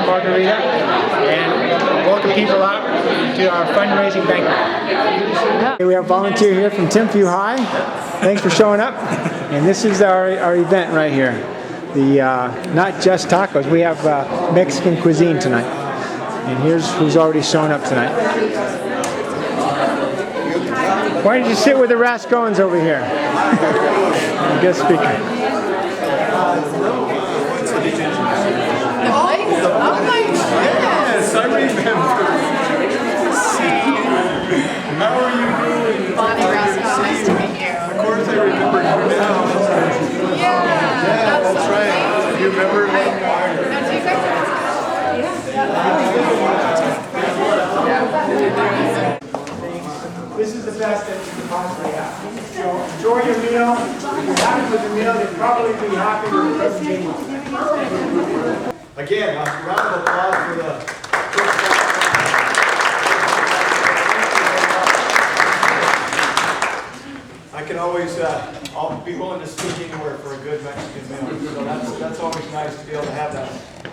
margarita and welcome people out to our fundraising banquet. We have a volunteer here from Timpview High. Thanks for showing up. And this is our event right here. The not just tacos, we have Mexican cuisine tonight. And here's who's already shown up tonight. Why did you sit with the Rascones over here? Guest speaker. Yes, I remember. How are you doing? Bonnie Rascone, nice to meet you. Of course I remember you now. Yeah, that's right. You remember me? This is the best that you can possibly have. So enjoy your meal. If you're happy with the meal, you'll probably be happy with the presentation. Again, a round of applause for the I can always, I'll be willing to speak anywhere for a good Mexican meal. So that's always nice to be able to have that.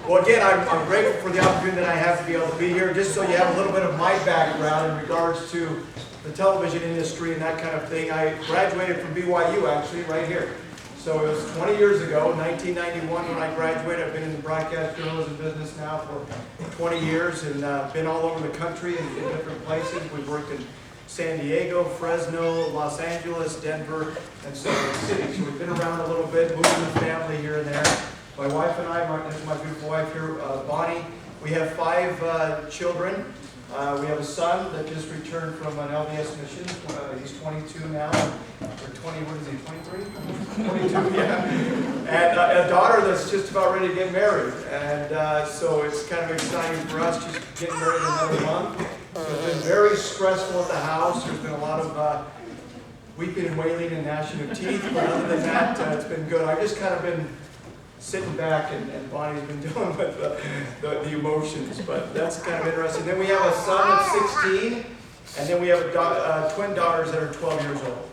Well, again, I'm grateful for the opportunity that I have to be able to be here. Just so you have a little bit of my background in regards to the television industry and that kind of thing. I graduated from BYU, actually, right here. So it was 20 years ago, 1991, when I graduated. I've been in the broadcast journalism business now for 20 years and been all over the country in different places. We've worked in San Diego, Fresno, Los Angeles, Denver, and so many cities. So we've been around a little bit, moving the family here and there. My wife and I, this is my beautiful wife here, Bonnie. We have 5 children. We have a son that just returned from an LDS mission. He's 22 now, or 20, what is he, 23? 22, yeah. And a daughter that's just about ready to get married. And so it's kind of exciting for us, just getting married in another month. So it's been very stressful at the house. There's been a lot of weeping and wailing and gnashing of teeth. But other than that, it's been good. I've just kind of been sitting back, and Bonnie's been dealing with the emotions, but that's kind of interesting. Then we have a son that's 16, and then we have twin daughters that are 12 years old.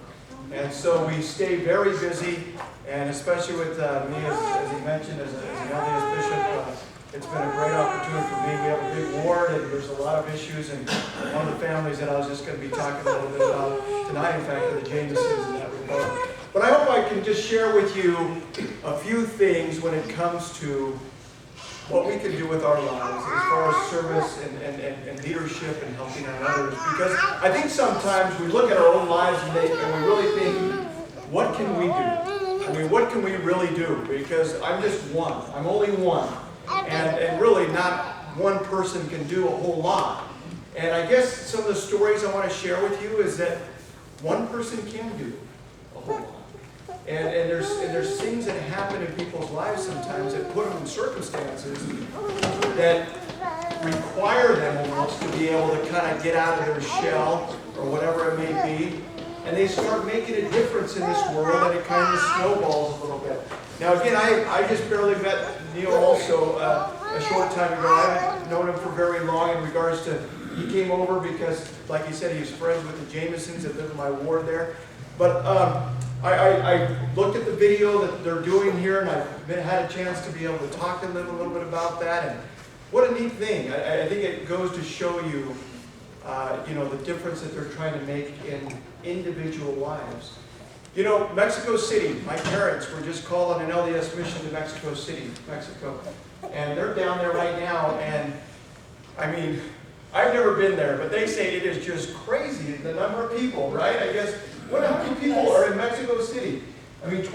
And so we stay very busy, and especially with me, as he mentioned, as an LDS bishop, it's been a great opportunity for me. We have a big ward, and there's a lot of issues, and one of the families that I was just going to be talking a little bit about tonight, in fact, are the Jamesons in that regard. But I hope I can just share with you a few things when it comes to what we can do with our lives as far as service and leadership and helping out others. Because I think sometimes we look at our own lives and we really think, what can we do? I mean, what can we really do? Because I'm just one. I'm only one. And really not one person can do a whole lot. And I guess some of the stories I want to share with you is that one person can do a whole lot. And there's things that happen in people's lives sometimes that put them in circumstances that require them almost to be able to kind of get out of their shell or whatever it may be. And they start making a difference in this world, and it kind of snowballs a little bit. Now again, I just barely met Neil also a short time ago. I haven't known him for very long in regards to, he came over because, like he said, he was friends with the Jamesons that live in my ward there. But I looked at the video that they're doing here, and I've had a chance to be able to talk to them a little bit about that. And what a neat thing. I think it goes to show you, the difference that they're trying to make in individual lives. You know, Mexico City, my parents were just called on an LDS mission to Mexico City, Mexico. And they're down there right now, and I mean, I've never been there, but they say it is just crazy, the number of people, right? I guess, how many people are in Mexico City? I mean,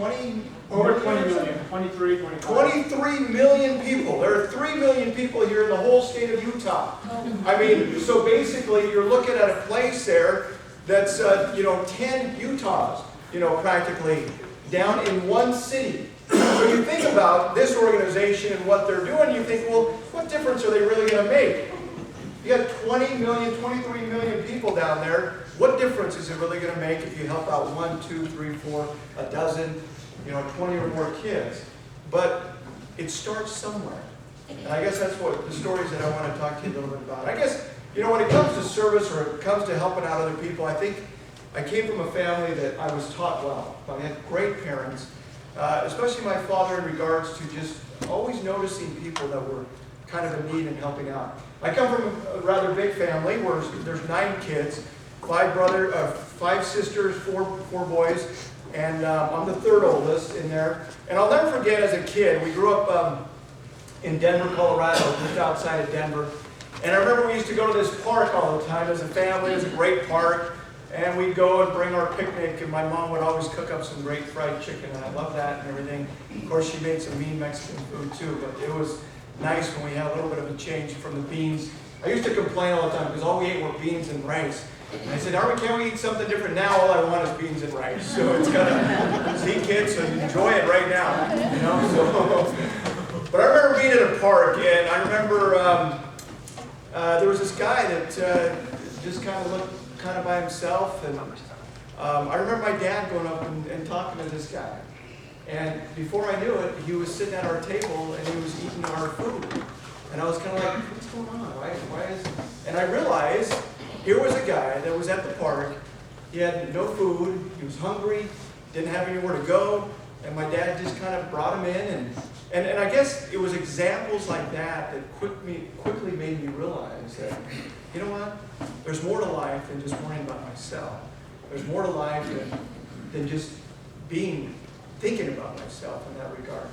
Over 20 million, 23, 25. 23 million people. There are 3 million people here in the whole state of Utah. I mean, so basically you're looking at a place there that's, 10 Utahs, practically down in one city. So you think about this organization and what they're doing, you think, well, what difference are they really going to make? You got 20 million, 23 million people down there. What difference is it really going to make if you help out 1, 2, 3, 4, a dozen, 20 or more kids? But it starts somewhere. And I guess that's what the stories that I want to talk to you a little bit about. I guess, when it comes to service or it comes to helping out other people, I think I came from a family that I was taught well. I had great parents, especially my father in regards to just always noticing people that were kind of in need and helping out. I come from a rather big family where there's 9 kids, 5 sisters, 4 boys, and I'm the 3rd oldest in there. And I'll never forget, as a kid, we grew up in Denver, Colorado, just outside of Denver. And I remember we used to go to this park all the time as a family. It was a great park. And we'd go and bring our picnic, and my mom would always cook up some great fried chicken, and I love that and everything. Of course, she made some mean Mexican food too, but it was nice when we had a little bit of a change from the beans. I used to complain all the time because all we ate were beans and rice. And I said, Armin, can't we eat something different now? All I want is beans and rice. So it's kind of, see kids, so you enjoy it right now. You know, so. But I remember being at a park, and I remember there was this guy that just kind of looked kind of by himself, and I remember my dad going up and talking to this guy. And before I knew it, he was sitting at our table and he was eating our food. And I was kind of like, what's going on? Why is... And I realized here was a guy that was at the park. He had no food, he was hungry, didn't have anywhere to go, and my dad just kind of brought him in. And I guess it was examples like that quickly made me realize that, you know what? There's more to life than just worrying about myself. There's more to life than just thinking about myself in that regard.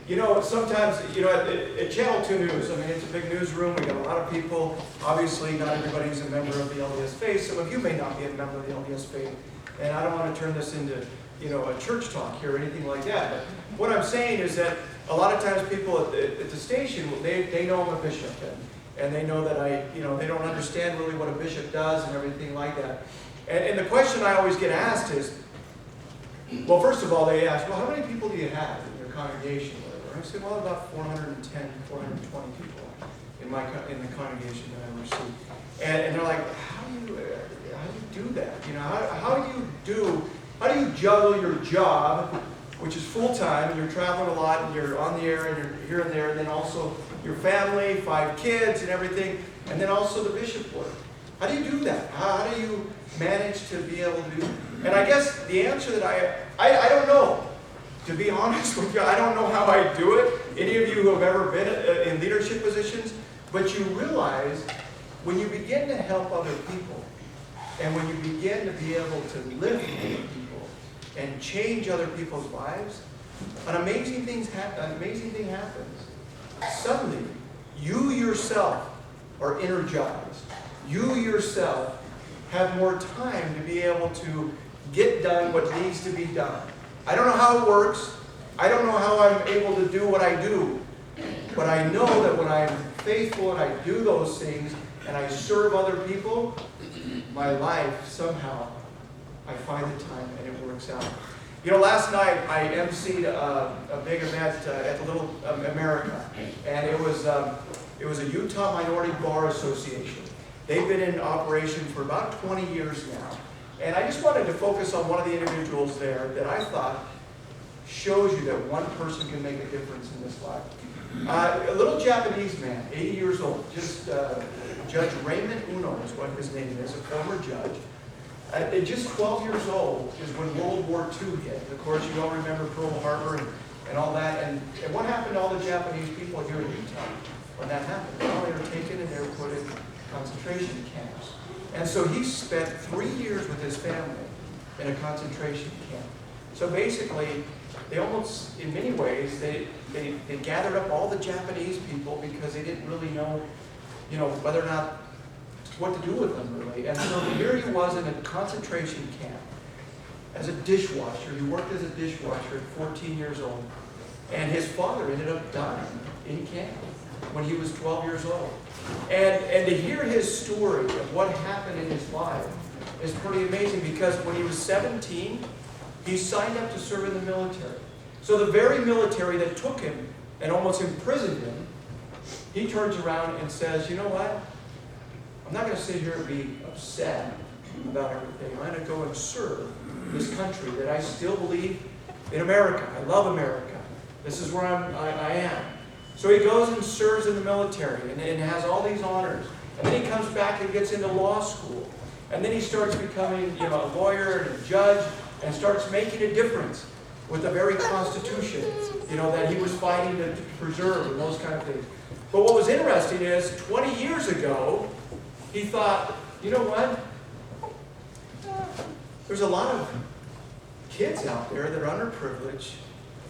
You know, sometimes, you know, at Channel 2 News, I mean, it's a big newsroom. We got a lot of people. Obviously, not everybody's a member of the LDS faith. Some of you may not be a member of the LDS faith. And I don't want to turn this into, you know, a church talk here or anything like that. But what I'm saying is that a lot of times people at the station, they know I'm a bishop. And they know that they don't understand really what a bishop does and everything like that. And the question I always get asked is, well, first of all, they ask, well, how many people do you have in your congregation? And I say, well, about 410, 420 people in the congregation that I oversee. And they're like, how do you do that? You know, how do you juggle your job, which is full-time, and you're traveling a lot, and you're on the air, and you're here and there, and then also your family, 5 kids and everything, and then also the bishop work. How do you do that? How do you manage to be able to do? And I guess the answer that I don't know. To be honest with you, I don't know how I do it. Any of you who have ever been in leadership positions, but you realize when you begin to help other people, and when you begin to be able to lift other people and change other people's lives, an amazing thing happens. Suddenly, you yourself are energized. You yourself have more time to be able to get done what needs to be done. I don't know how it works. I don't know how I'm able to do what I do. But I know that when I'm faithful and I do those things and I serve other people, my life somehow, I find the time and it works out. You know, last night I emceed a big event at the Little America, and it was a Utah Minority Bar Association. They've been in operation for about 20 years now. And I just wanted to focus on one of the individuals there that I thought shows you that one person can make a difference in this life. A little Japanese man, 80 years old, Judge Raymond Uno is what his name is, a former judge. At just 12 years old is when World War II hit. Of course, you all remember Pearl Harbor and all that. And what happened to all the Japanese people here in Utah when that happened? Well, they were taken and they were put in concentration camps. And so he spent 3 years with his family in a concentration camp. So basically, they almost, in many ways, they gathered up all the Japanese people because they didn't really know, whether or not what to do with them, really. And so here he was in a concentration camp as a dishwasher. He worked as a dishwasher at 14 years old. And his father ended up dying in camp when he was 12 years old. And to hear his story of what happened in his life is pretty amazing, because when he was 17, he signed up to serve in the military. So the very military that took him and almost imprisoned him, he turns around and says, you know what? I'm not going to sit here and be upset about everything. I'm going to go and serve this country that I still believe in America. I love America. This is where I am. So he goes and serves in the military and has all these honors. And then he comes back and gets into law school. And then he starts becoming a lawyer and a judge and starts making a difference with the very Constitution that he was fighting to preserve and those kind of things. But what was interesting is 20 years ago, he thought, you know what? There's a lot of kids out there that are underprivileged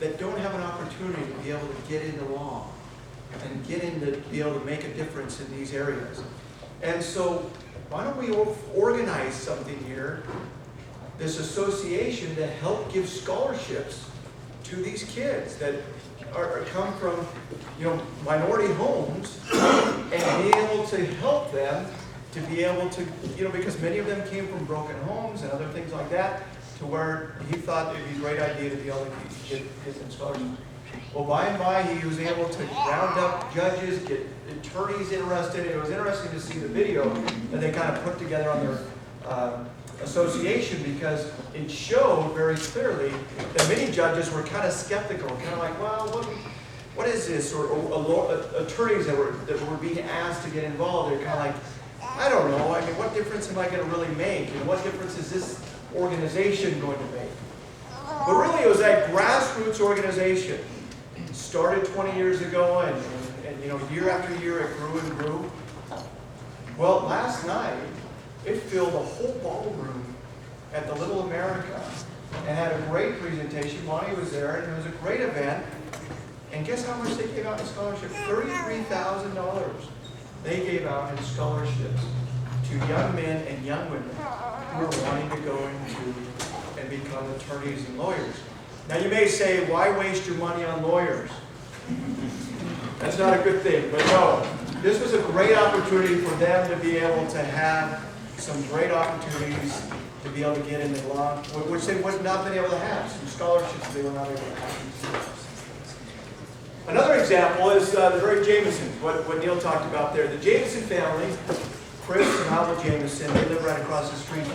that don't have an opportunity to be able to get into law and get into be able to make a difference in these areas. And so why don't we organize something here, this association, to help give scholarships to these kids that come from, minority homes, and be able to help them to be able to, because many of them came from broken homes and other things like that, to where he thought it would be a great idea to be able to get them scholarships. Well, by and by, he was able to round up judges, get attorneys interested. It was interesting to see the video that they kind of put together on their association, because it showed very clearly that many judges were kind of skeptical, kind of like, well, what is this? Or attorneys that were being asked to get involved, they're kind of like, I don't know. I mean, what difference am I going to really make? And what difference is this organization going to make? But really, it was that grassroots organization. It started 20 years ago, and year after year it grew and grew. Well, last night, it filled a whole ballroom at the Little America and had a great presentation. Lonnie was there, and it was a great event. And guess how much they gave out in scholarship? $33,000 they gave out in scholarships to young men and young women who are wanting to go into and become attorneys and lawyers. Now you may say, why waste your money on lawyers? That's not a good thing, but no. This was a great opportunity for them to be able to have some great opportunities to be able to get into law, which they would not have been able to have, some scholarships they were not able to have. Another example is the very Jamesons, what Neil talked about there. The Jameson family, Chris and Howell Jameson, they live right across the street.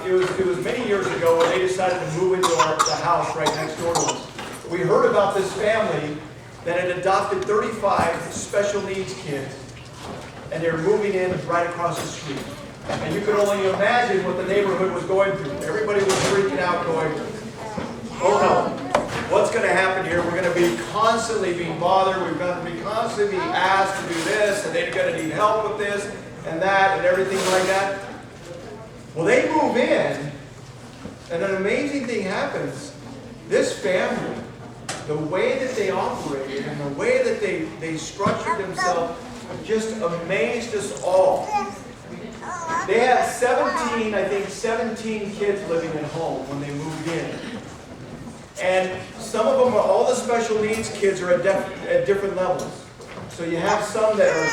It was many years ago when they decided to move into the house right next door to us. We heard about this family that had adopted 35 special needs kids, and they were moving in right across the street. And you could only imagine what the neighborhood was going through. Everybody was freaking out, going, oh no. What's going to happen here? We're going to be constantly being bothered. We're going to be constantly being asked to do this, and they're going to need help with this and that and everything like that. Well, they move in, and an amazing thing happens. This family, the way that they operated and the way that they structured themselves just amazed us all. They had 17 kids living at home when they moved in. And some of them, all the special needs kids are at different levels. So you have some that are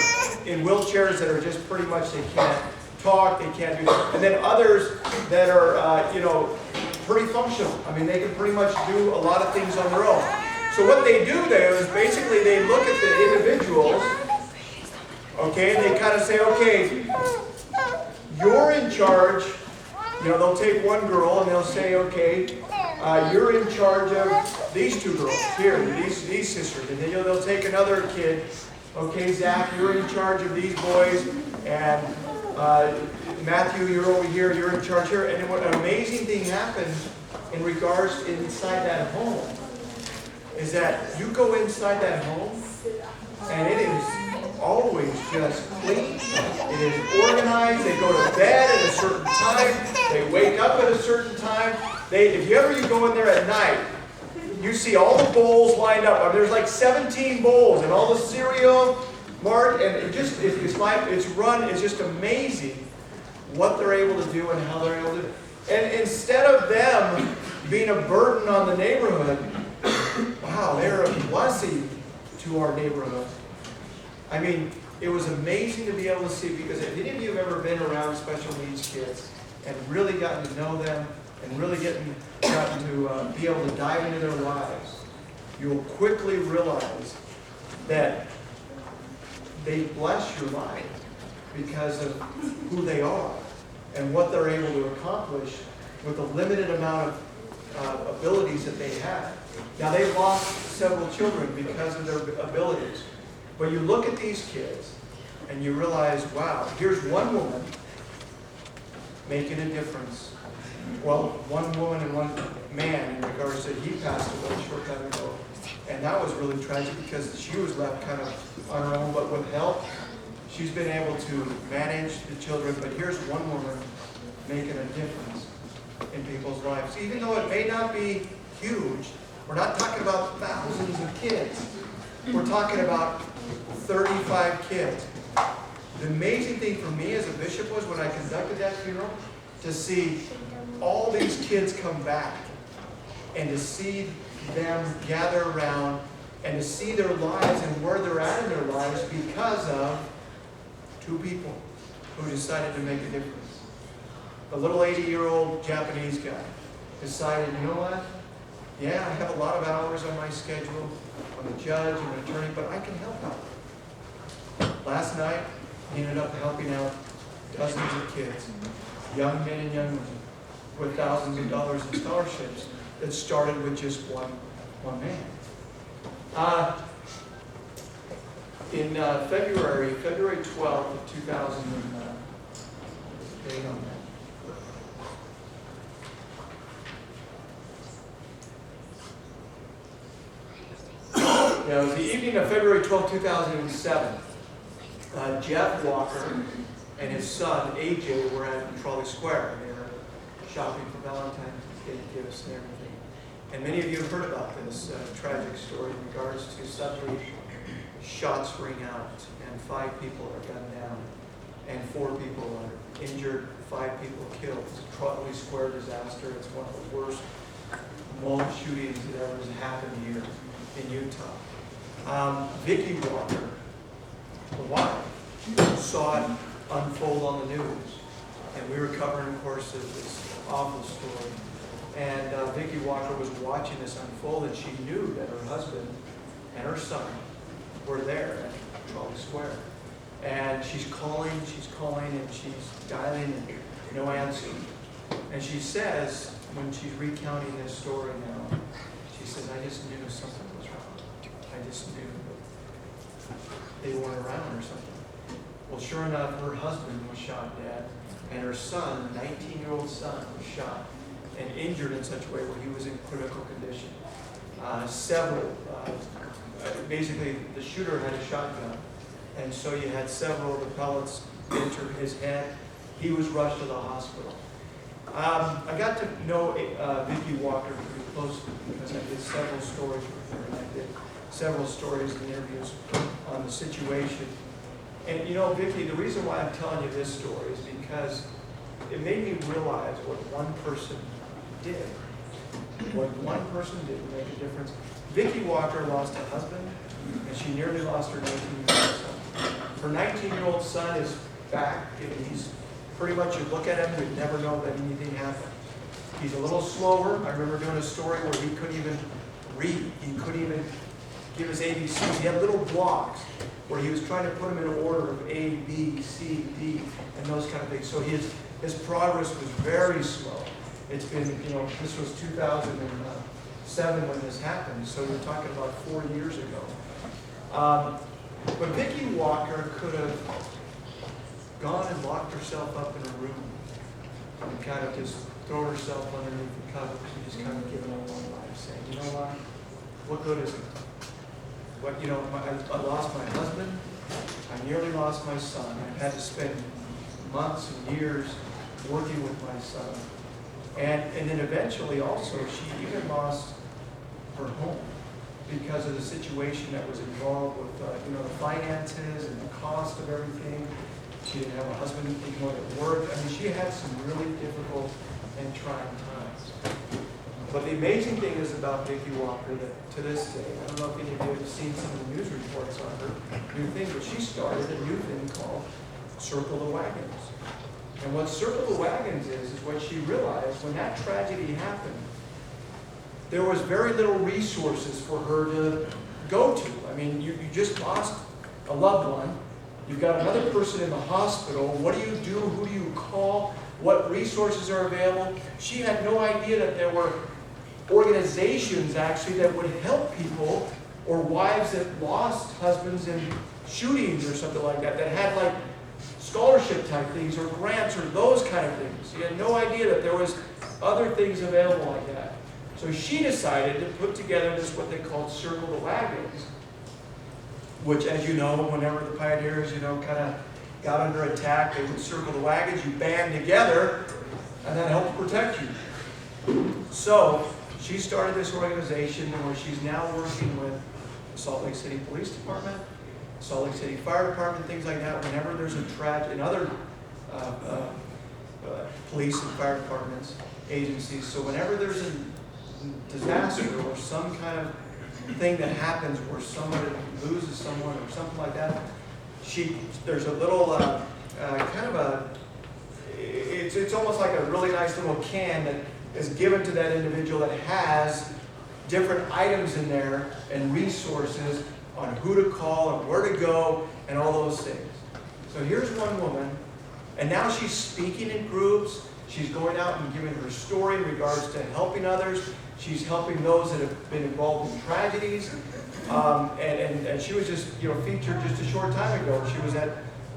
in wheelchairs that are just pretty much, they can't talk, they can't do that. And then others that are, pretty functional. I mean, they can pretty much do a lot of things on their own. So what they do there is basically they look at the individuals, okay, and they kind of say, okay, you're in charge. They'll take one girl and they'll say, okay, you're in charge of these two girls here, these sisters. And then they'll take another kid. Okay, Zach, you're in charge of these boys. And Matthew, you're over here. You're in charge here. And what an amazing thing happens in regards inside that home is that you go inside that home and it is always just clean. It is organized. They go to bed at a certain time. They wake up at a certain time. If you go in there at night, you see all the bowls lined up. There's like 17 bowls and all the cereal marked, and it's run. It's just amazing what they're able to do and how they're able to do it. And instead of them being a burden on the neighborhood, wow, they're a blessing to our neighborhood. I mean, it was amazing to be able to see, because if any of you have ever been around special needs kids and really gotten to know them and really gotten to be able to dive into their lives, you'll quickly realize that they bless your life because of who they are and what they're able to accomplish with the limited amount of abilities that they have. Now, they've lost several children because of their abilities. But you look at these kids and you realize, wow, here's one woman making a difference well, one woman and one man in regards to he passed away a short time ago. And that was really tragic because she was left kind of on her own, but with help, she's been able to manage the children. But here's one woman making a difference in people's lives. Even though it may not be huge, we're not talking about thousands of kids. We're talking about 35 kids. The amazing thing for me as a bishop was when I conducted that funeral, to see all these kids come back and to see them gather around and to see their lives and where they're at in their lives because of two people who decided to make a difference. The little 80-year-old Japanese guy decided, you know what? Yeah, I have a lot of hours on my schedule. I'm a judge, I'm an attorney, but I can help out. Last night, he ended up helping out dozens of kids, young men and young women, with thousands of dollars in scholarships that started with just one man. In February 12th of 2000, date on that. Yeah, it was the evening of February 12, 2007. Jeff Walker and his son, AJ, were at Trolley Square. They were shopping for Valentine's Day gifts and everything. And many of you have heard about this tragic story in regards to suddenly shots ring out and 5 people are gunned down and 4 people are injured, 5 people killed. It's a Trolley Square disaster. It's one of the worst mall shootings that ever has happened here in Utah. Vicki Walker, the wife, saw it unfold on the news. And we were covering, of course, this awful story. And Vicki Walker was watching this unfold, and she knew that her husband and her son were there at Trolley Square. And she's calling, and she's dialing, and no answer. And she says, when she's recounting this story now, she says, I just knew something was wrong. I just knew that they weren't around or something. Well, sure enough, her husband was shot dead, and her son, 19-year-old son, was shot and injured in such a way where he was in critical condition. Basically, the shooter had a shotgun, and so you had several of the pellets enter his head. He was rushed to the hospital. I got to know Vicki Walker pretty closely because I did several stories with her, and I did several stories and interviews on the situation. And you know, Vicki, the reason why I'm telling you this story is because it made me realize what one person did. What one person did to make a difference. Vicki Walker lost a husband, and she nearly lost her 19-year-old son. Her 19-year-old son is back, and he's pretty much, you look at him, you'd never know that anything happened. He's a little slower. I remember doing a story where he couldn't even read. He couldn't even give his ABCs. He had little blocks where he was trying to put them in order of A, B, C, D, and those kind of things. So his progress was very slow. It's been, you know, this was 2007 when this happened, so we're talking about 4 years ago. But Vicki Walker could have gone and locked herself up in a room and kind of just thrown herself underneath the covers and just kind of given up on life, saying, you know what good is it? What, you know, I lost my husband, I nearly lost my son, I had to spend months and years working with my son. And then eventually also she even lost her home because of the situation that was involved with you know, the finances and the cost of everything. She didn't have a husband anymore at work. I mean, she had some really difficult and trying times. But the amazing thing is about Vicki Walker that to this day, I don't know if any of you have seen some of the news reports on her new thing, but she started a new thing called Circle the Wagons. And what Circle the Wagons is what she realized when that tragedy happened, there was very little resources for her to go to. I mean, you just lost a loved one. You've got another person in the hospital. What do you do? Who do you call? What resources are available? She had no idea that there were organizations actually that would help people or wives that lost husbands in shootings or something like that, that had like scholarship type things or grants or those kind of things. She had no idea that there was other things available like that. So she decided to put together this, what they called Circle the Wagons, which, as you know, whenever the pioneers, kind of got under attack, they would circle the wagons, you band together, and that helped protect you. So she started this organization where she's now working with the Salt Lake City Police Department, Salt Lake City Fire Department, things like that. Whenever there's a tragedy, and other police and fire departments, agencies. So whenever there's a disaster or some kind of thing that happens where someone loses someone or something like that, there's a little kind of a, it's almost like a really nice little can that is given to that individual that has different items in there and resources on who to call and where to go and all those things. So here's one woman, and now she's speaking in groups. She's going out and giving her story in regards to helping others. She's helping those that have been involved in tragedies. And she was just featured just a short time ago. She was at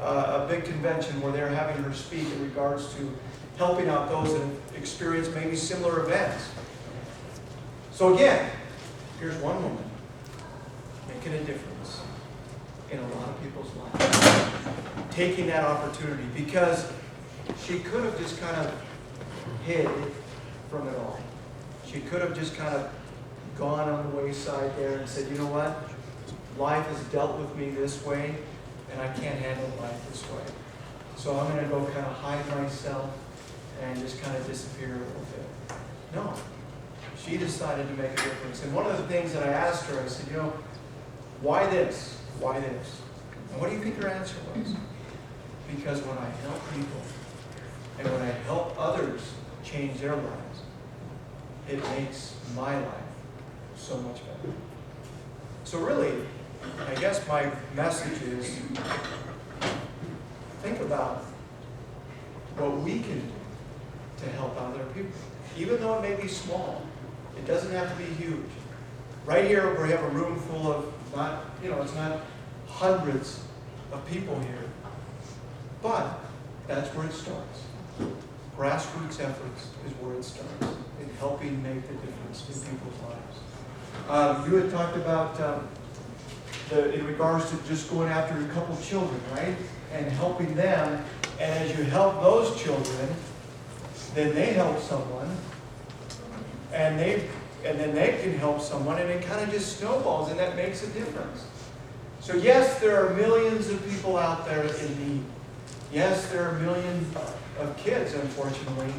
a big convention where they're having her speak in regards to helping out those that have experienced maybe similar events. So again, here's one woman making a difference in a lot of people's lives. Taking that opportunity, because she could have just kind of hid from it all. She could have just kind of gone on the wayside there and said, you know what? Life has dealt with me this way, and I can't handle life this way. So I'm going to go kind of hide myself and just kind of disappear a little bit. No. She decided to make a difference. And one of the things that I asked her, I said, why this? Why this? And what do you think her answer was? Because when I help people, and when I help others change their lives, it makes my life so much better. So really, I guess my message is, think about what we can do to help other people. Even though it may be small, it doesn't have to be huge. Right here, we have a room full of it's not hundreds of people here, but that's where it starts. Grassroots efforts is where it starts, in helping make the difference in people's lives. You had talked about in regards to just going after a couple children, right? And helping them. And as you help those children, then they help someone. And then they can help someone, and it kind of just snowballs, and that makes a difference. So yes, there are millions of people out there in need. Yes, there are millions of kids, unfortunately,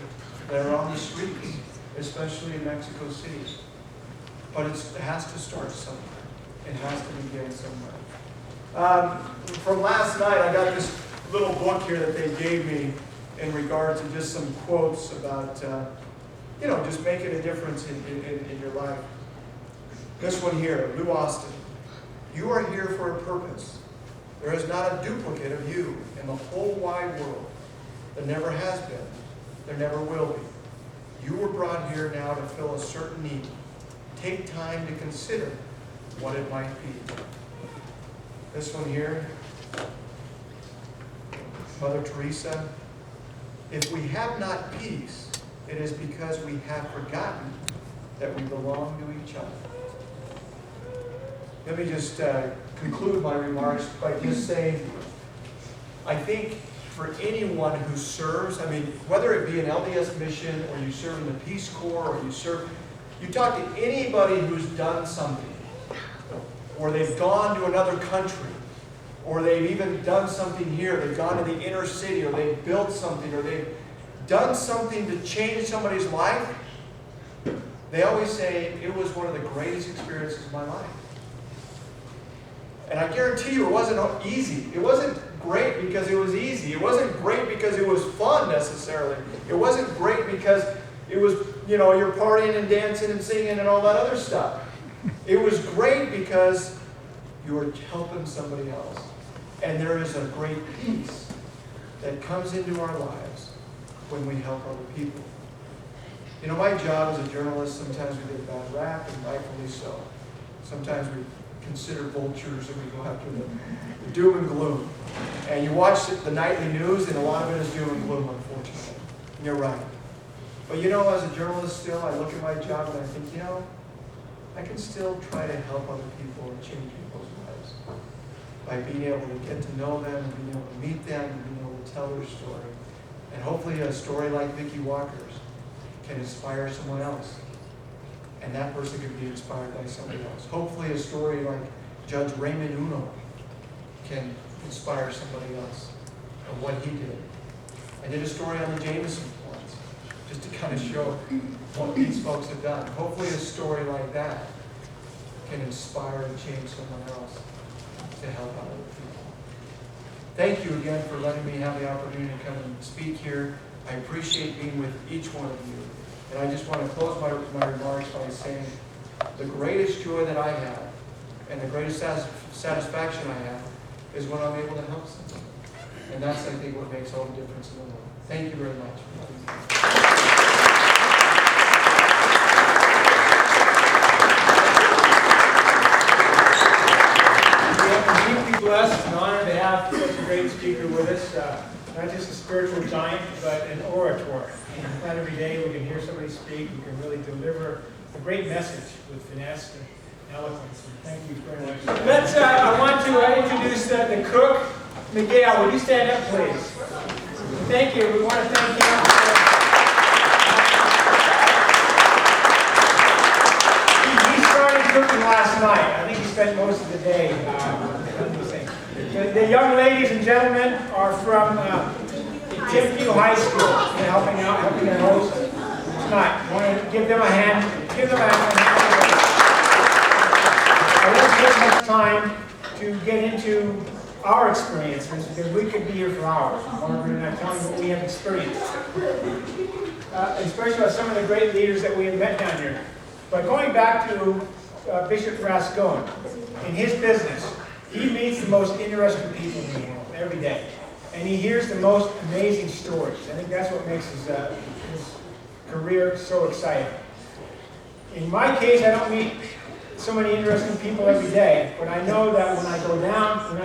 that are on the streets, especially in Mexico City. But it has to start somewhere. It has to begin somewhere. From last night, I got this little book here that they gave me in regards to just some quotes about, just making a difference in your life. This one here, Lou Austin. You are here for a purpose. There is not a duplicate of you in the whole wide world. There never has been. There never will be. You were brought here now to fill a certain need. Take time to consider what it might be. This one here, Mother Teresa. If we have not peace, it is because we have forgotten that we belong to each other. Let me just conclude my remarks by just saying, I think for anyone who serves, whether it be an LDS mission or you serve in the Peace Corps or you talk to anybody who's done something, or they've gone to another country, or they've even done something here, they've gone to the inner city, or they've built something, or they've done something to change somebody's life, they always say, it was one of the greatest experiences of my life. And I guarantee you it wasn't easy. It wasn't great because it was easy. It wasn't great because it was fun necessarily. It wasn't great because it was, you're partying and dancing and singing and all that other stuff. It was great because you were helping somebody else. And there is a great peace that comes into our lives when we help other people. My job as a journalist, sometimes we get a bad rap, and rightfully so. Sometimes we considered vultures and we go after the doom and gloom. And you watch the nightly news and a lot of it is doom and gloom, unfortunately. And you're right. But you know, as a journalist still, I look at my job and I think, you know, I can still try to help other people and change people's lives by being able to get to know them, and being able to meet them, and being able to tell their story. And hopefully a story like Vicki Walker's can inspire someone else. And that person could be inspired by somebody else. Hopefully a story like Judge Raymond Uno can inspire somebody else of what he did. I did a story on the Jameson once, just to kind of show what these folks have done. Hopefully a story like that can inspire and change someone else to help out other people. Thank you again for letting me have the opportunity to come and speak here. I appreciate being with each one of you. And I just want to close my remarks by saying the greatest joy that I have and the greatest satisfaction I have is when I'm able to help someone. And that's, I think, what makes all the difference in the world. Thank you very much. We are deeply blessed and honored to have such a great speaker with us. Not just a spiritual giant, but an orator. And not every day we can hear somebody speak who can really deliver a great message with finesse and eloquence. And thank you very much. I want to introduce the cook, Miguel. Would you stand up, please? Thank you. We want to thank him. He started cooking last night. I think he spent most of the day. The young ladies and gentlemen are from Timpview High School and helping their host tonight. I want to give them a hand. Give them a hand. I won't take much time to get into our experiences because we could be here for hours. Margaret and I telling you what we have experienced, especially with some of the great leaders that we have met down here. But going back to Bishop Rascone, in his business, he meets the most interesting people in the world every day. And he hears the most amazing stories. I think that's what makes his career so exciting. In my case, I don't meet so many interesting people every day, but I know that when I go down,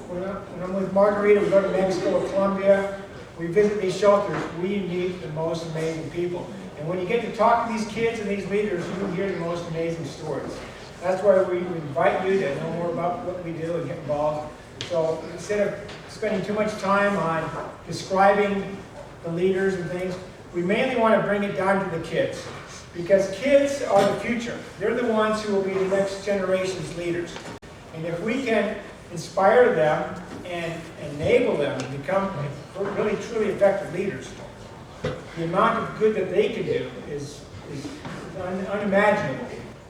when I'm with Margarita, we go to Mexico or Colombia, we visit these shelters, we meet the most amazing people. And when you get to talk to these kids and these leaders, you hear the most amazing stories. That's why we invite you to know more about what we do and get involved. So instead of spending too much time on describing the leaders and things, we mainly want to bring it down to the kids. Because kids are the future. They're the ones who will be the next generation's leaders. And if we can inspire them and enable them to become really truly effective leaders, the amount of good that they can do is unimaginable.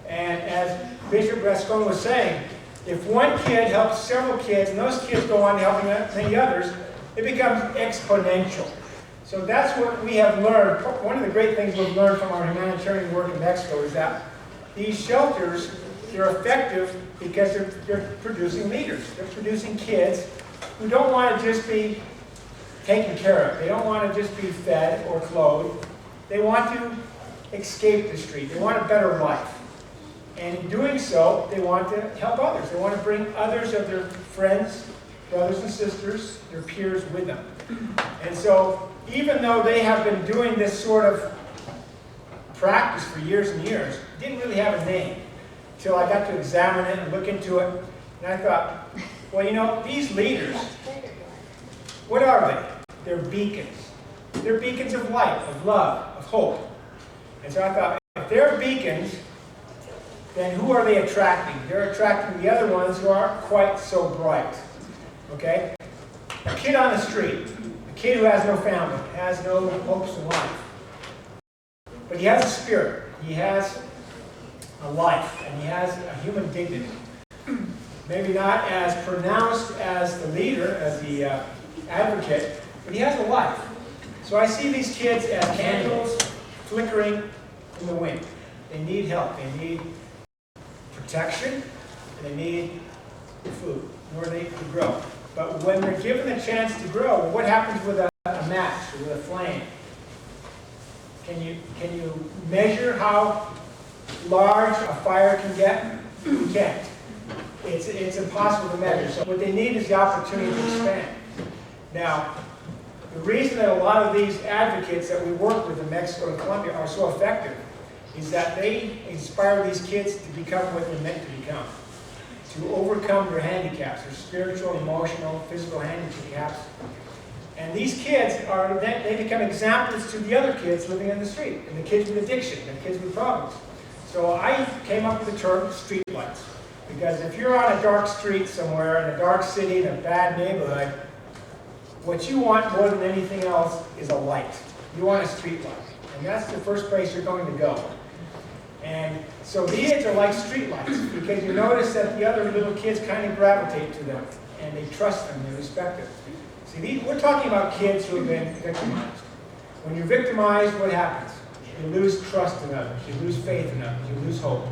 And as Bishop Rascone was saying, if one kid helps several kids, and those kids go on helping many others, it becomes exponential. So that's what we have learned. One of the great things we've learned from our humanitarian work in Mexico is that these shelters, they're effective because they're producing leaders. They're producing kids who don't want to just be taken care of. They don't want to just be fed or clothed. They want to escape the street. They want a better life. And in doing so, they want to help others. They want to bring others of their friends, brothers and sisters, their peers with them. And so, even though they have been doing this sort of practice for years and years, it didn't really have a name until I got to examine it and look into it. And I thought, well, you know, these leaders, what are they? They're beacons. They're beacons of light, of love, of hope. And so I thought, if they're beacons, then who are they attracting? They're attracting the other ones who aren't quite so bright. Okay? A kid on the street, a kid who has no family, has no hopes in life. But he has a spirit. He has a life. And he has a human dignity. Maybe not as pronounced as the leader, as the advocate, but he has a life. So I see these kids as candles flickering in the wind. They need help. They need protection, and they need food in order to grow. But when they're given the chance to grow, what happens with a match, with a flame? Can you measure how large a fire can get? You can't. it's impossible to measure. So what they need is the opportunity to expand. Now, the reason that a lot of these advocates that we work with in Mexico and Colombia are so effective is that they inspire these kids to become what they're meant to become, to overcome their handicaps, their spiritual, emotional, physical handicaps. And these kids they become examples to the other kids living in the street, and the kids with addiction, and the kids with problems. So I came up with the term street lights, because if you're on a dark street somewhere, in a dark city, in a bad neighborhood, what you want more than anything else is a light. You want a street light. And that's the first place you're going to go. And so these kids are like street lights, because you notice that the other little kids kind of gravitate to them, and they trust them, they respect them. See, we're talking about kids who have been victimized. When you're victimized, what happens? You lose trust in others, you lose faith in others, you lose hope.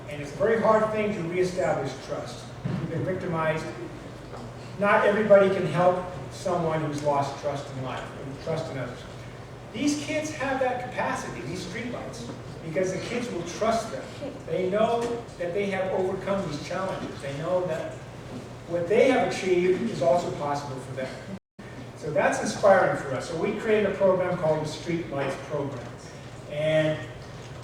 And it's a very hard thing to reestablish trust. You've been victimized. Not everybody can help someone who's lost trust in life, and trust in others. These kids have that capacity, these streetlights, because the kids will trust them. They know that they have overcome these challenges. They know that what they have achieved is also possible for them. So that's inspiring for us. So we created a program called the Street Lights Program. And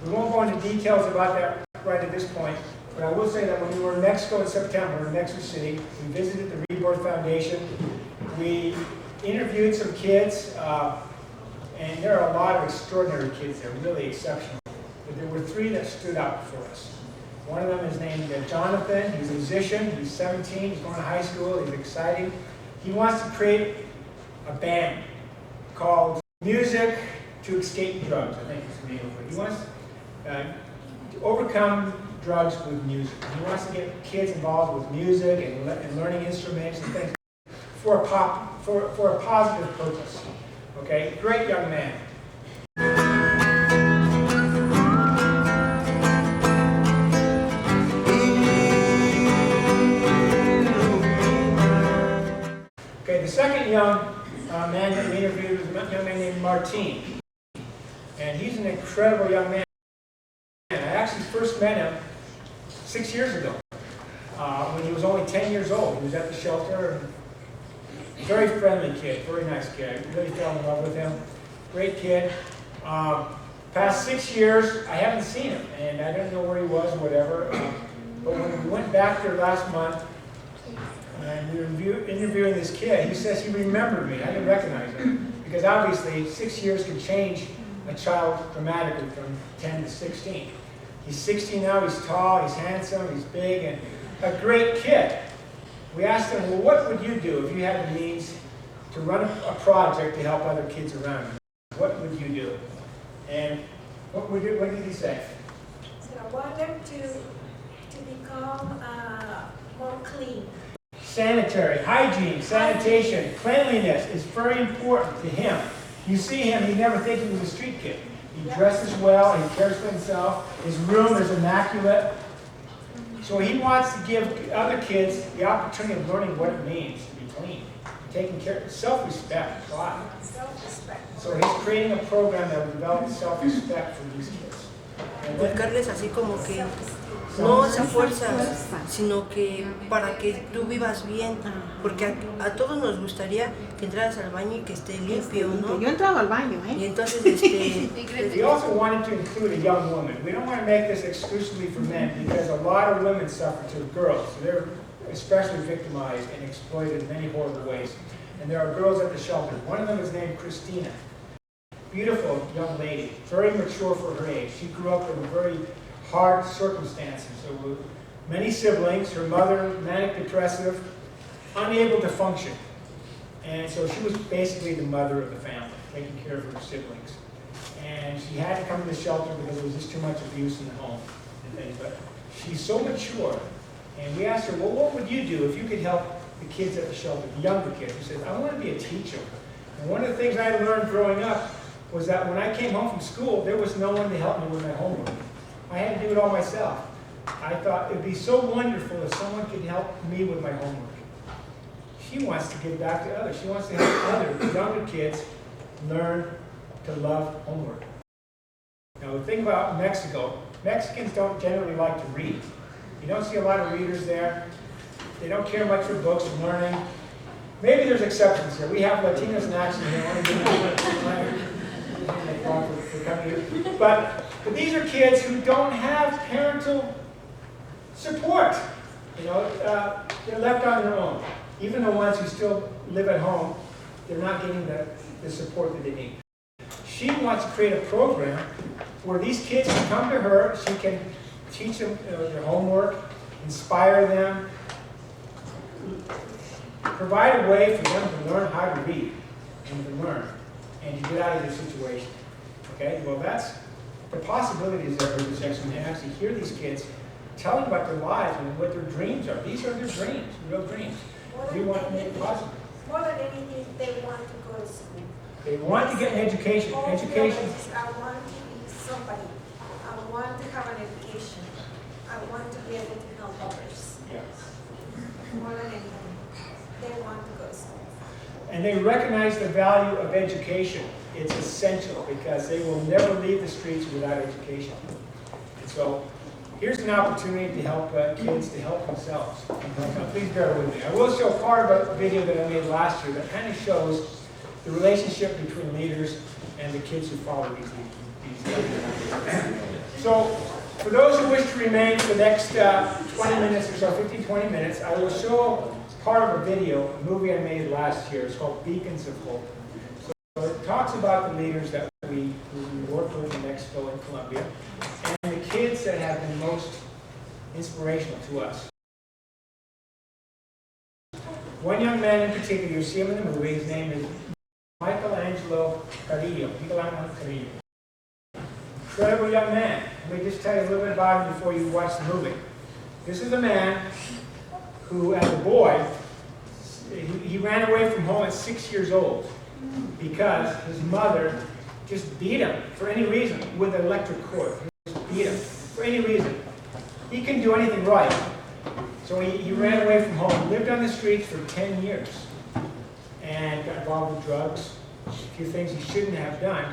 we won't go into details about that right at this point, but I will say that when we were in Mexico in September, in Mexico City, we visited the Rebirth Foundation. We interviewed some kids, and there are a lot of extraordinary kids there, really exceptional. But there were three that stood out for us. One of them is named Jonathan. He's a musician. He's 17. He's going to high school. He's exciting. He wants to create a band called Music to Escape Drugs, I think is the name of it. He wants to overcome drugs with music. He wants to get kids involved with music and learning instruments and things for a positive purpose. Okay, great young man. Okay, the second young man that we interviewed was a young man named Martin. And he's an incredible young man. I actually first met him 6 years ago, when he was only 10 years old. He was at the shelter. Very friendly kid, very nice kid. I really fell in love with him. Great kid. Past 6 years, I haven't seen him, and I don't know where he was or whatever. But when we went back there last month, and we were interviewing this kid, he says he remembered me. I didn't recognize him, because obviously 6 years can change a child dramatically from 10 to 16. He's 16 now, he's tall, he's handsome, he's big, and a great kid. We asked him, well, what would you do if you had the means to run a project to help other kids around you? What would you do? And what did he say? So I want them to become more clean. Sanitary, hygiene, sanitation, cleanliness is very important to him. You see him, you never think he was a street kid. He dresses well, he cares for himself, his room is immaculate. So he wants to give other kids the opportunity of learning what it means to be clean, taking care of self-respect. Wow. Self-respect. So he's creating a program that will develop self-respect for these kids. Buscarles así como que no esa fuerza, sino que para que tú vivas bien, porque a todos nos gustaría que entraras al baño y que esté limpio, ¿no? Yo he entrado al baño, Y ¿eh? entonces, We also wanted to include a young woman. We don't want to make this exclusively for men, because a lot of women suffer too, girls. So they're especially victimized and exploited in many horrible ways. And there are girls at the shelter. One of them is named Christina. Beautiful young lady, very mature for her age. She grew up in very hard circumstances. So many siblings, her mother, manic depressive, unable to function. And so she was basically the mother of the family, taking care of her siblings. And she had to come to the shelter because there was just too much abuse in the home and things. But she's so mature. And we asked her, well, what would you do if you could help the kids at the shelter, the younger kids? She said, I want to be a teacher. And one of the things I learned growing up was that when I came home from school, there was no one to help me with my homework. I had to do it all myself. I thought it'd be so wonderful if someone could help me with my homework. She wants to give back to others. She wants to help other younger kids learn to love homework. Now the thing about Mexico, Mexicans don't generally like to read. You don't see a lot of readers there. They don't care much for books and learning. Maybe there's exceptions here. We have Latinos in action here. I want to give you for coming here. But these are kids who don't have parental support. You know, they're left on their own. Even the ones who still live at home, they're not getting the support that they need. She wants to create a program where these kids can come to her. She can teach them their homework, inspire them, provide a way for them to learn how to read and to learn and to get out of their situation. Okay, well that's the possibilities that are this section, and actually hear these kids telling about their lives and what their dreams are. These are their dreams, real dreams. We want to make it possible. More than anything, they want to go to school. They want to get an education. All Education. feelings, I want to be somebody. I want to have an education. I want to be able to help others. Yeah. More than anything, they want to go to school. And they recognize the value of education. It's essential because they will never leave the streets without education. And so here's an opportunity to help kids to help themselves. Please bear with me. I will show part of a video that I made last year that kind of shows the relationship between leaders and the kids who follow these leaders. So for those who wish to remain for the next 20 minutes or so, 15, 20 minutes, I will show part of a video, a movie I made last year. It's called Beacons of Hope. So it talks about the leaders that we work with in Mexico and Colombia, and the kids that have been most inspirational to us. One young man in particular, you see him in the movie, his name is Michelangelo Carrillo. Incredible young man. Let me just tell you a little bit about him before you watch the movie. This is a man who, as a boy, he ran away from home at 6 years old because his mother just beat him for any reason with an electric cord. Just beat him for any reason. He couldn't do anything right. So he ran away from home, lived on the streets for 10 years, and got involved with drugs, a few things he shouldn't have done.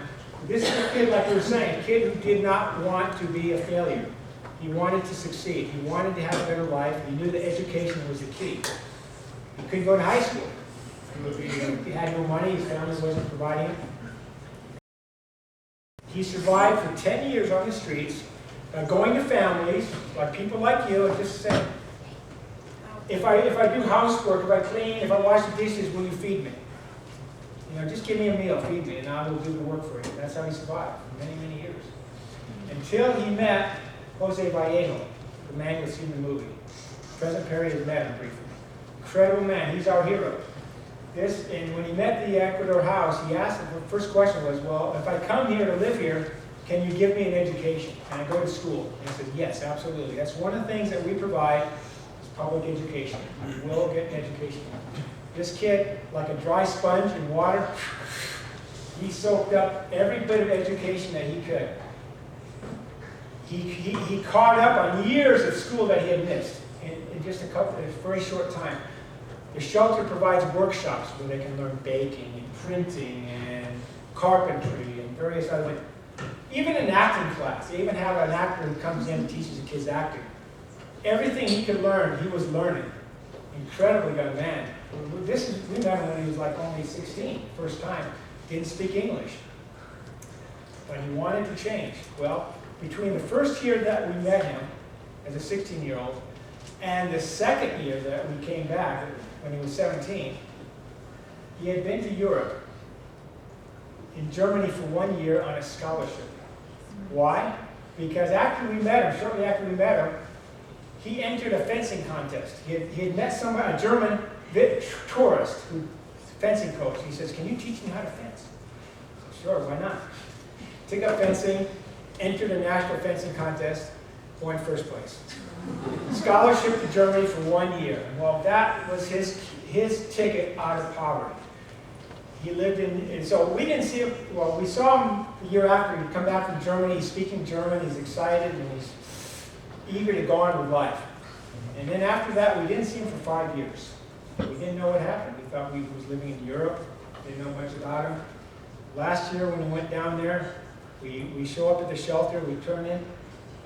This is a kid, like we were saying, a kid who did not want to be a failure. He wanted to succeed. He wanted to have a better life. He knew that education was the key. He couldn't go to high school. He had no money. His family wasn't providing him. He survived for 10 years on the streets, going to families, like people like you, and just saying, if I do housework, if I clean, if I wash the dishes, will you feed me? You know, just give me a meal, feed me, and I will do the work for you. That's how he survived for many, many years. Until he met Jose Vallejo, the man you'll see in the movie. President Perry has met him briefly. Incredible man. He's our hero. And when he met the Ecuador House, he asked, the first question was, well, if I come here to live here, can you give me an education? Can I go to school? And he said, yes, absolutely. That's one of the things that we provide is public education. You will get an education. This kid, like a dry sponge in water, he soaked up every bit of education that he could. He caught up on years of school that he had missed in just a very short time. The shelter provides workshops where they can learn baking and printing and carpentry and various other things. Even an acting class. They even have an actor who comes in and teaches the kids acting. Everything he could learn, he was learning. Incredible young man. We met him when he was like only 16, first time. Didn't speak English. But he wanted to change. Well, between the first year that we met him, as a 16-year-old, and the second year that we came back, when he was 17, he had been to Europe, in Germany for 1 year on a scholarship. Why? Because after we met him, shortly after we met him, he entered a fencing contest. He had met somebody, a German tourist, fencing coach. He says, can you teach me how to fence? I said, sure, why not? Took up fencing, entered a national fencing contest, won first place. Scholarship to Germany for 1 year. Well, that was his ticket out of poverty. He lived and so we didn't see him, well, we saw him the year after. He'd come back from Germany, he's speaking German, he's excited, and he's eager to go on with life. And then after that, we didn't see him for 5 years. We didn't know what happened. We thought he was living in Europe, didn't know much about him. Last year when we went down there, we show up at the shelter, we turn in,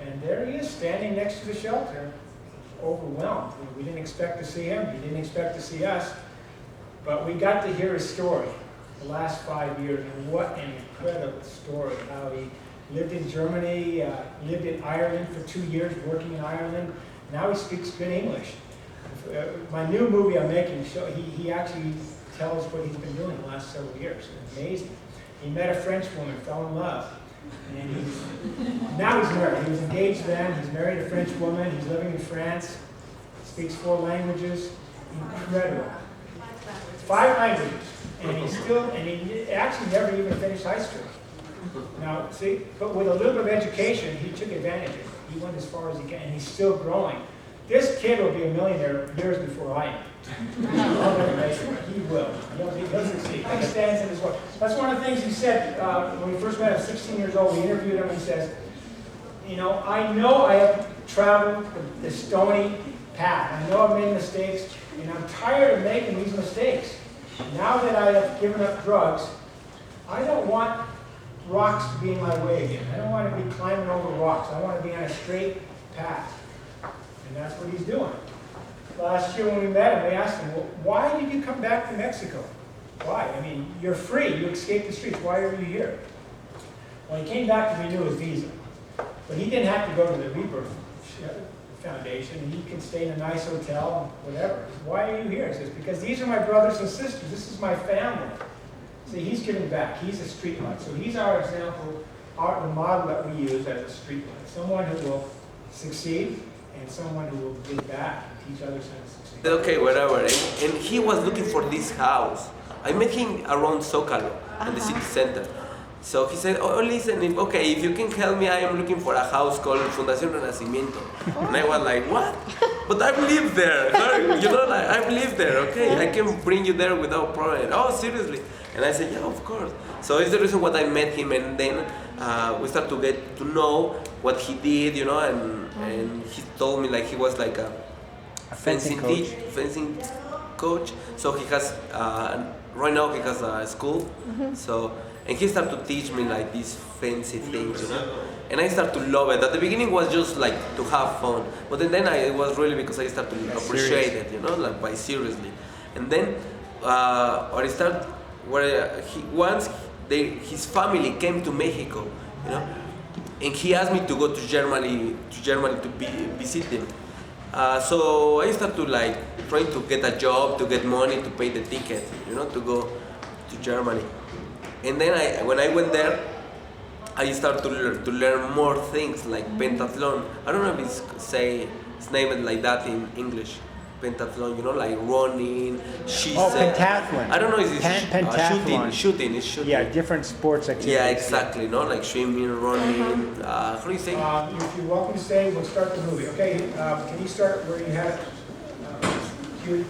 and there he is, standing next to the shelter, overwhelmed. We didn't expect to see him, he didn't expect to see us, but we got to hear his story the last 5 years, and what an incredible story, how he lived in Germany, lived in Ireland for 2 years, working in Ireland. Now he speaks good English. My new movie I'm making, he actually tells what he's been doing the last several years. It's amazing. He met a French woman, fell in love, and now he's married. He was engaged then, he's married a French woman, he's living in France, speaks 4 languages, incredible. 5 languages, and he actually never even finished high school. Now, see, but with a little bit of education, he took advantage of it. He went as far as he can, and he's still growing. This kid will be a millionaire years before I am. He will. He'll succeed. He stands in his way. That's one of the things he said when we first met him, 16 years old. We interviewed him. He says, you know I have traveled the stony path. I know I've made mistakes, and I'm tired of making these mistakes. Now that I have given up drugs, I don't want rocks to be in my way again. I don't want to be climbing over rocks. I want to be on a straight path. And that's what he's doing. Last year when we met him, we asked him, well, why did you come back to Mexico? Why? I mean, you're free. You escaped the streets. Why are you here? Well, he came back to renew his visa. But he didn't have to go to the Rebirth Foundation. He can stay in a nice hotel, whatever. Why are you here? He says, because these are my brothers and sisters. This is my family. See, he's giving back. He's a streetlight. So he's our example, the model that we use as a streetlight. Someone who will succeed and someone who will give back and teach others how to succeed. Okay, whatever. And he was looking for this house. I met him around Zócalo, in the city center. So he said, oh, listen, if you can help me, I am looking for a house called Fundación Renacimiento. And I was like, what? But I've lived there. You know, like, I've lived there, okay? I can bring you there without problem. Oh, seriously? And I said, yeah, of course. So it's the reason why I met him, and then we start to get to know what he did, you know, and he told me like he was like a fencing coach. So he has, right now he has a school, so, and he started to teach me like these fancy things, you know, and I started to love it. At the beginning was just like to have fun, but then it was really because I started to appreciate it, you know, like by seriously. And then I started where his family came to Mexico, you know, and he asked me to go to Germany to visit him. So I started to like trying to get a job, to get money to pay the ticket, you know, to go to Germany. And then when I went there, I started to learn more things like pentathlon. I don't know if it's named like that in English. Pentathlon, you know, like running, pentathlon. I don't know if it's pentathlon. Shooting. Yeah, different sports activities. Yeah, exactly. No, like swimming, running. How do you say? If you're welcome to stay, we'll start the movie. Okay, can you start where you had Huey?